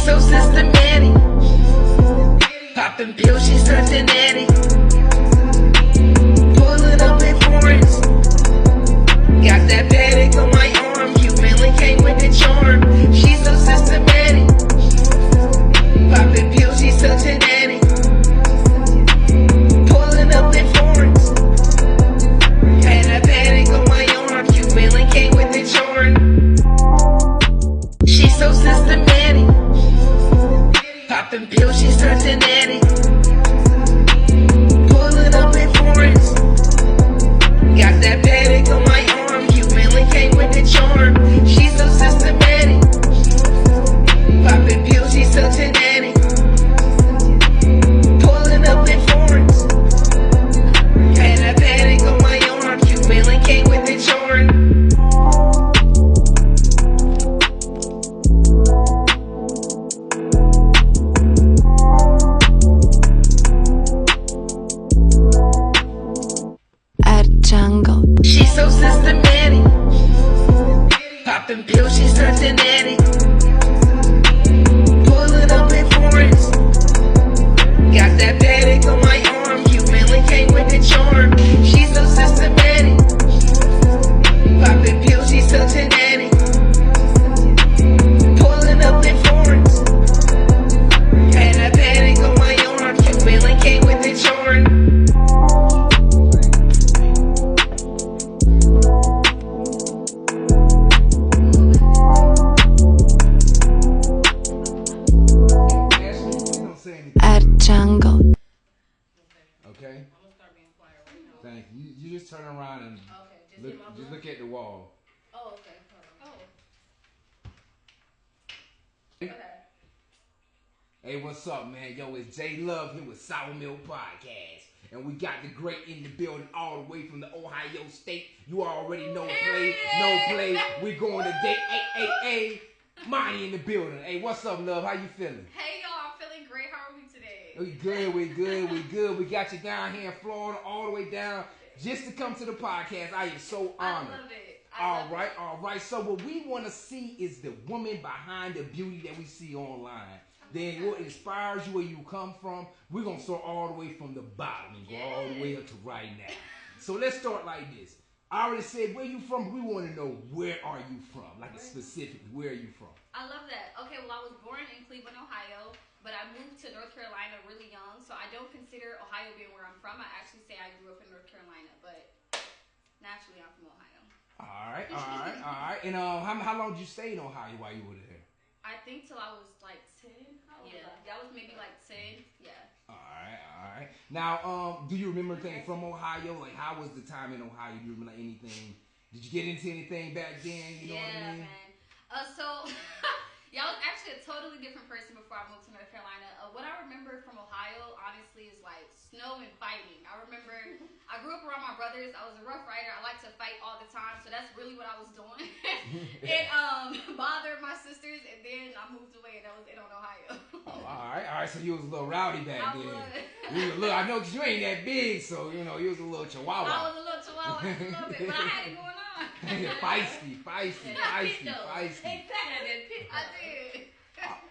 so systematic. Popping pills, she's such an addict. Pulling up in foreigns. Got that paddock on my arm. Humanly came with the charm. She's so systematic. Popping pills, she's such an addict. Pulling up in foreigns. Had that paddock on my arm. Humanly came with the charm. She's so systematic. Popping pills, she's such an addict. Pulling up in foreigns. Got that paddock on my arm. Humanly came with the charm. She's so systematic. Popping pills, she's such an addict. Pulling up in foreigns. Had that paddock on my arm. Humanly came with the charm. Jungle. She's so systematic. Popping pills, she's such an addict. Pulling up in foreigns. Got that paddock on my arm. Humanly came with the charm. She's so systematic. Popping pills, she's such an addict. Pulling up in foreigns. Had that paddock on my arm. Humanly came with the charm. Jungle. Okay. I'm gonna start being quiet right now. Thank you. You just turn around and Okay, just look at the wall. Oh, okay. Hold on. Okay. Hey, what's up, man? Yo, it's J Love here with Sour Milk Podcast. And we got the great in the building all the way from the Ohio State. You already know play, no play. We going to date. Hey, Money in the building. Hey, what's up, love? How you feeling? Hey, y'all. I'm feeling great. How are we today? We good. We got you down here in Florida all the way down just to come to the podcast. I am so honored. I love it. All right. So what we want to see is the woman behind the beauty that we see online. Then what inspires you, where you come from. We're going to start all the way from the bottom and go all the way up to right now. So let's start like this. I already said where you from, but we want to know where are you from? Like specifically, where are you from? I love that. Okay, well, I was born in Cleveland, Ohio, but I moved to North Carolina really young, so I don't consider Ohio being where I'm from. I actually say I grew up in North Carolina, but naturally I'm from Ohio. All right. And how long did you stay in Ohio while you were there? I think till I was like 10. That was maybe like 10. Yeah. All right. Now, do you remember anything from Ohio? Like, how was the time in Ohio? Do you remember anything? Did you get into anything back then? You know what I mean? Man. So, yeah, I was actually a totally different person before I moved to North Carolina. What I remember from Ohio, honestly, is like snow and fighting. I remember I grew up around my brothers. I was a rough rider. I like to fight all the time, so that's really what I was doing. It bothered my sisters, and then I moved away, and that was it on Ohio. All right. So you was a little rowdy back then. Was. I know because you ain't that big, so you was a little chihuahua. I was a little chihuahua, just a little bit, but I had it going on. feisty. Exactly. I did.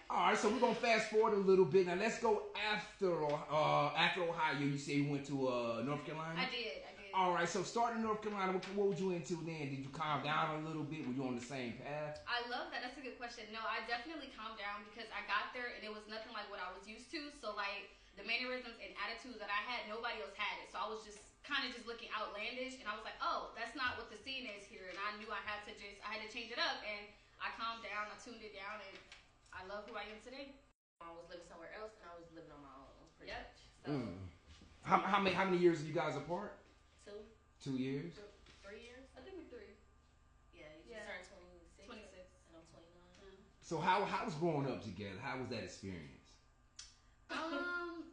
All right, so we're gonna fast forward a little bit. Now let's go after Ohio. You say you went to North Carolina. I did. All right, so starting in North Carolina, what were you into then? Did you calm down a little bit? Were you on the same path? I love that. That's a good question. No, I definitely calmed down because I got there and it was nothing like what I was used to. So like the mannerisms and attitudes that I had, nobody else had it. So I was just kind of just looking outlandish, and I was like, oh, that's not what the scene is here. And I knew I had to change it up, and I calmed down, I tuned it down, and I love who I am today. I was living somewhere else, and I was living on my own. Pretty much. So, How many years are you guys apart? 2. 2 years? 3 years? I think we're 3. Yeah, you just turned 26. 26. And I'm 29. So how was growing up together? How was that experience?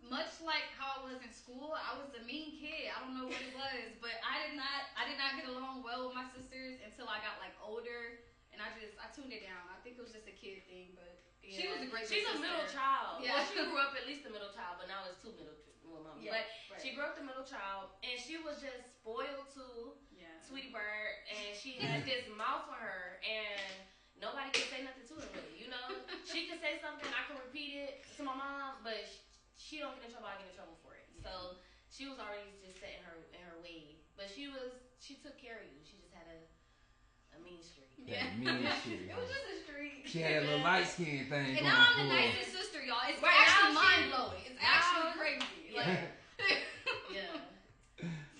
Much like how I was in school, I was a mean kid. I don't know what it was, but I did not get along well with my sisters until I got like older, and I tuned it down. I think it was just a kid thing, but yeah. she was a great. She's a middle child. Yeah, well, she grew up at least a middle child, but now it's 2 middle. Mama. Yeah, but she grew up the middle child, and she was just spoiled too. Yeah, Sweetie Bird, and she had this mouth for her, and nobody could say nothing to her really. You know, she could say something. I can my mom, but she don't get in trouble. I get in trouble for it. So she was already just set in her way. But she took care of you. She just had a mean streak. Yeah, mean streak. It was just a streak. She had a little light skin thing. And going now I'm the for her. nicest sister, y'all. It's Right, actually now mind blowing. It's actually crazy. Like, Yeah.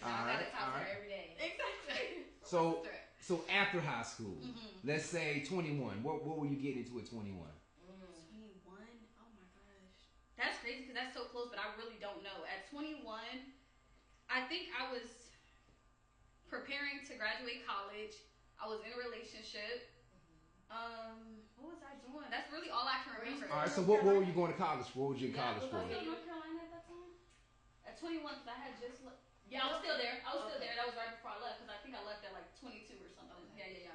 All I right, gotta talk all to her right. every day. exactly. So after high school, Mm-hmm. let's say 21. What were you getting into at 21? 21. Oh my gosh. That's crazy because that's so close, but I really don't know. At 21, I think I was preparing to graduate college. I was in a relationship. What was I doing? That's really all I can remember. All right. So what were you going to college for? What was you in college Was for? I still in North Carolina at that time? At 21, because I had just left. Yeah, I was still there. That was right before I left because I think I left at like 22 or something. Yeah.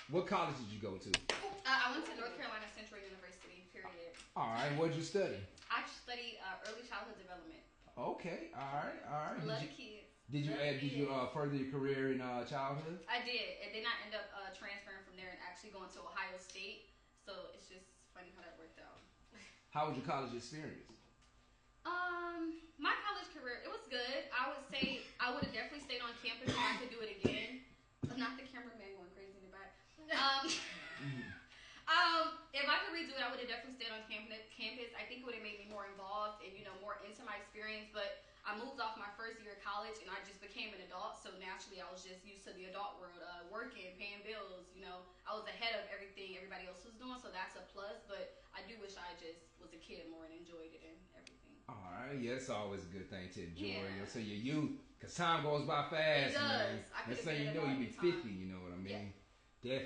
What college did you go to? I went to North Carolina Central University, period. All right. What did you study? I studied early childhood development. Okay. All right. Love the kids. Did you further your career in childhood? I did, and then I ended up transferring from there and actually going to Ohio State. So it's just funny how that worked out. How was your college experience? My college career, it was good. I would say I would have definitely stayed on campus if I could do it again. Not the cameraman going crazy in the back. If I could redo it, I would have definitely stayed on campus. I think it would have made me more involved and more into my experience. But I moved off my first year of college and I just became an adult. So naturally, I was just used to the adult world, working, paying bills. I was ahead of everything everybody else was doing. So that's a plus. But I do wish I just was a kid more and enjoyed it and everything. All right, yeah, it's always a good thing to enjoy. Yeah. So your youth, because time goes by fast. It does. Man. I could've Next thing you been know, at you be one 50. time. You know what I mean? Yeah.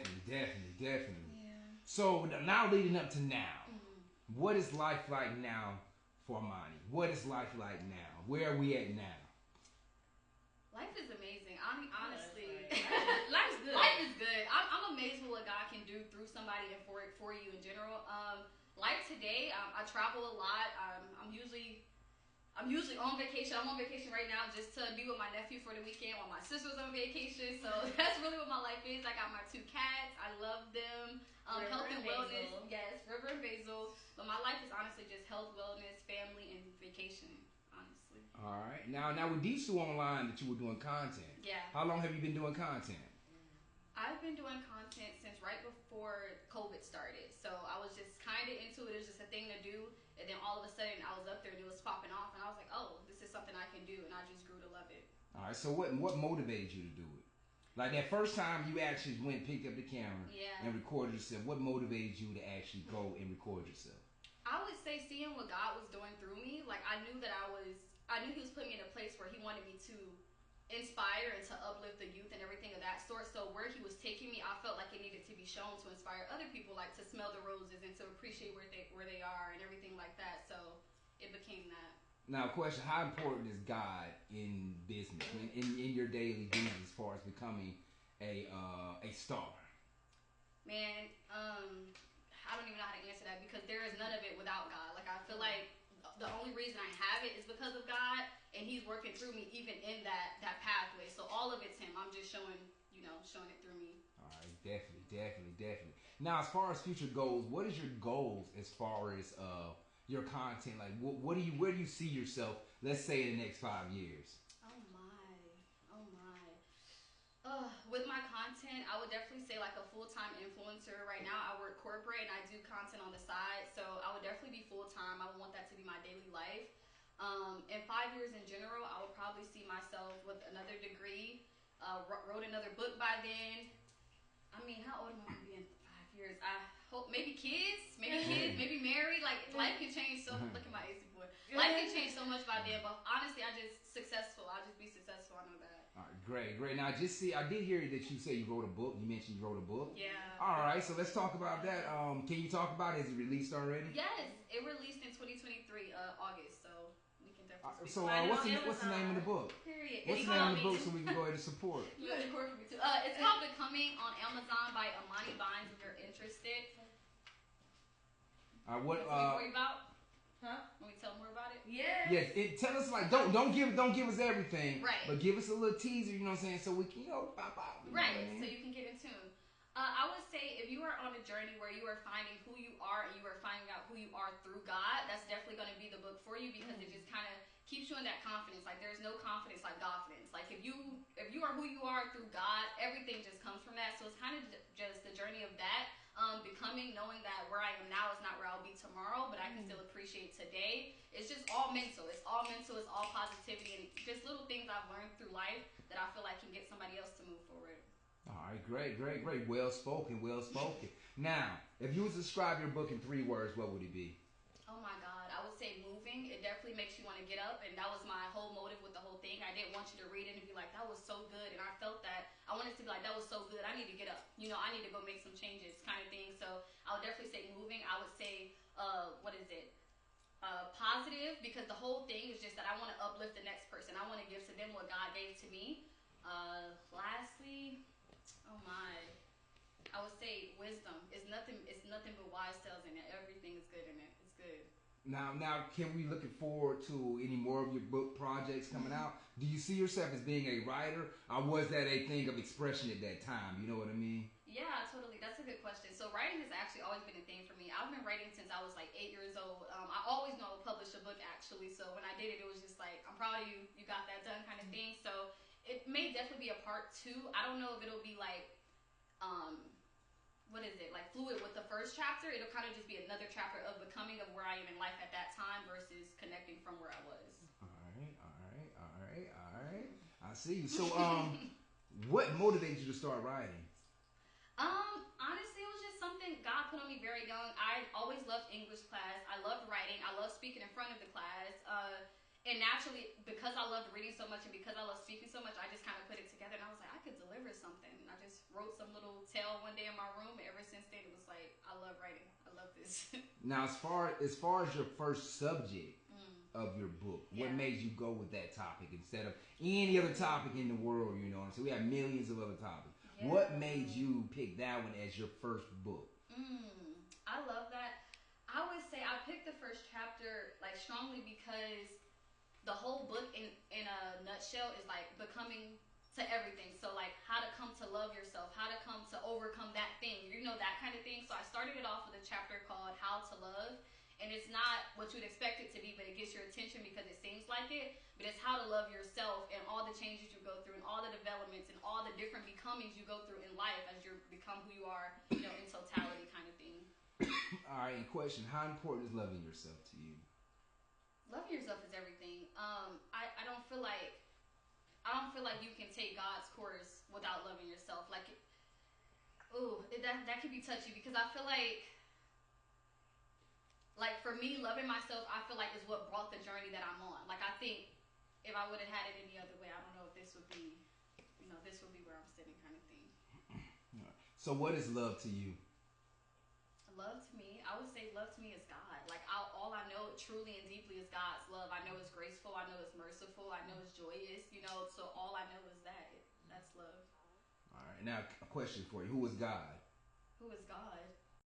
Definitely. Yeah. So now leading up to now, Mm-hmm. what is life like now for Amani? What is life like now? Where are we at now? Life is amazing. Honestly, Life's good. Life is good. I'm amazed with what God can do through somebody and for you in general. Life today, I travel a lot. I'm usually on vacation. I'm on vacation right now just to be with my nephew for the weekend while my sister's on vacation. So that's really what my life is. I got my 2 cats. I love them. Health and wellness. Basil. Yes, River and Basil. But my life is honestly just health, wellness, family, and vacation. Honestly. All right. Now with these two online that you were doing content. Yeah. How long have you been doing content? I've been doing content since right before COVID started. So I was just kind of into it. It was just a thing to do. And then all of a sudden I was up there and it was popping off. And I was like, oh, this is something I can do. And I just grew to love it. All right. So what motivated you to do it? Like that first time you actually went and picked up the camera and recorded yourself. What motivated you to actually go and record yourself? I would say seeing what God was doing through me. Like I knew He was putting me in a place where He wanted me to inspire and to uplift the youth and everything of that sort. So where He was taking me, I felt like it needed to be shown to inspire other people, like to smell the roses and to appreciate where they are and everything like that. So it became that. Now, question: how important is God in business, in your daily duties, as far as becoming a star? Man, I don't even know how to answer that because there is none of it without God. Like I feel like the only reason I have it is because of God, and He's working through me even in that pathway. So all of it's Him. I'm just showing it through me. All right, definitely. Now, as far as future goals, what is your goals as far as your content? Like, where do you see yourself? Let's say in the next 5 years. Oh my. With my content, I would definitely say like a full-time influencer. Right now, I work corporate and I do content on the side, so I would definitely be full-time. I would want that to be my daily life. In 5 years in general, I would probably see myself with another degree. Wrote another book by then. I mean, how old am I going to be in 5 years? I hope maybe kids, maybe married. Like life can change so. Look at my AC boy. Life can change so much by then. But honestly, I'll just be successful. I know that. All right, great. Now, I did hear that you say you wrote a book. You mentioned you wrote a book. Yeah. All right, so let's talk about that. Can you talk about it? Is it released already? Yes, it released in 2023 August. So we can definitely. So what's the name of the book? Period. What's the name of the book so we can go ahead and support? You got to record for me too. It's called Becoming on Amazon by Amani Bynes. If you're interested. What? What you about? Huh? Can we tell more about it? Yes. Yeah, tell us like don't give us everything, Right. But give us a little teaser, you know what I'm saying, so we can pop out. Right, so you can get in tune. I would say if you are on a journey where you are finding who you are and you are finding out who you are through God, that's definitely going to be the book for you because it just kind of keeps you in that confidence. Like there's no confidence like confidence. Like if you are who you are through God, everything just comes from that. So it's kind of just the journey of that, becoming, knowing that where I am now is not where I'll be tomorrow, but I can still appreciate today. It's just all mental. It's all mental. It's all positivity and just little things I've learned through life that I feel like can get somebody else to move forward. All right, great. Well spoken. Now, if you would describe your book in 3 words, what would it be? Oh my God, I would say moving. It definitely makes you want to get up, and that was my whole motive with the whole thing. I didn't want you to read it and be like, that was so good, and I felt that. I wanted to be like, that was so good, I need to get up. You know, I need to go make some changes kind of thing. So I would definitely say moving. I would say, positive, because the whole thing is just that I want to uplift the next person. I want to give to them what God gave to me. Lastly, oh my, I would say wisdom. It's nothing but wise tales in it. Everything is good in it. It's good. Now, can we looking forward to any more of your book projects coming out? Do you see yourself as being a writer, or was that a thing of expression at that time? You know what I mean? Yeah, totally. That's a good question. So writing has actually always been a thing for me. I've been writing since I was like 8 years old. I always knew I would publish a book actually. So when I did it, it was just like, I'm proud of you. You got that done kind of thing. So it may definitely be a part 2. I don't know if it'll be like, like fluid with the first chapter. It'll kind of just be another chapter of becoming of where I am in life at that time versus connecting from where I was. All right. I see you. So, what motivated you to start writing? Honestly, it was just something God put on me very young. I always loved English class. I loved writing. I loved speaking in front of the class. And naturally, because I loved reading so much and because I loved speaking so much, I just kind of put it together and I was like, I could deliver something. And I just wrote some little tale one day in my room. And ever since then, it was like, I love writing. I love this. Now, as far as your first subject of your book, what made you go with that topic instead of any other topic in the world? You know, so we have millions of other topics. Yeah. What made you pick that one as your first book? I love that. I would say I picked the first chapter like strongly because the whole book in a nutshell is like becoming to everything. So like how to come to love yourself, how to come to overcome that thing, you know, that kind of thing. So I started it off with a chapter called How to Love. And it's not what you'd expect it to be, but it gets your attention because it seems like it. But it's how to love yourself and all the changes you go through and all the developments and all the different becomings you go through in life as you become who you are, you know, in totality kind of thing. All right, and question, how important is loving yourself to you? Loving yourself is everything. I don't feel like you can take God's course without loving yourself. Like, that could be touchy because I feel like for me, loving myself, I feel like is what brought the journey that I'm on. Like, I think if I would have had it any other way, I don't know if this would be, this would be where I'm sitting kind of thing. So what is love to you? Love to me, I would say love to me is God. Like, all I know truly and deeply is God's love. I know it's graceful. I know it's merciful. I know it's joyous, so all I know is that. That's love. All right, now a question for you. Who is God? Who is God?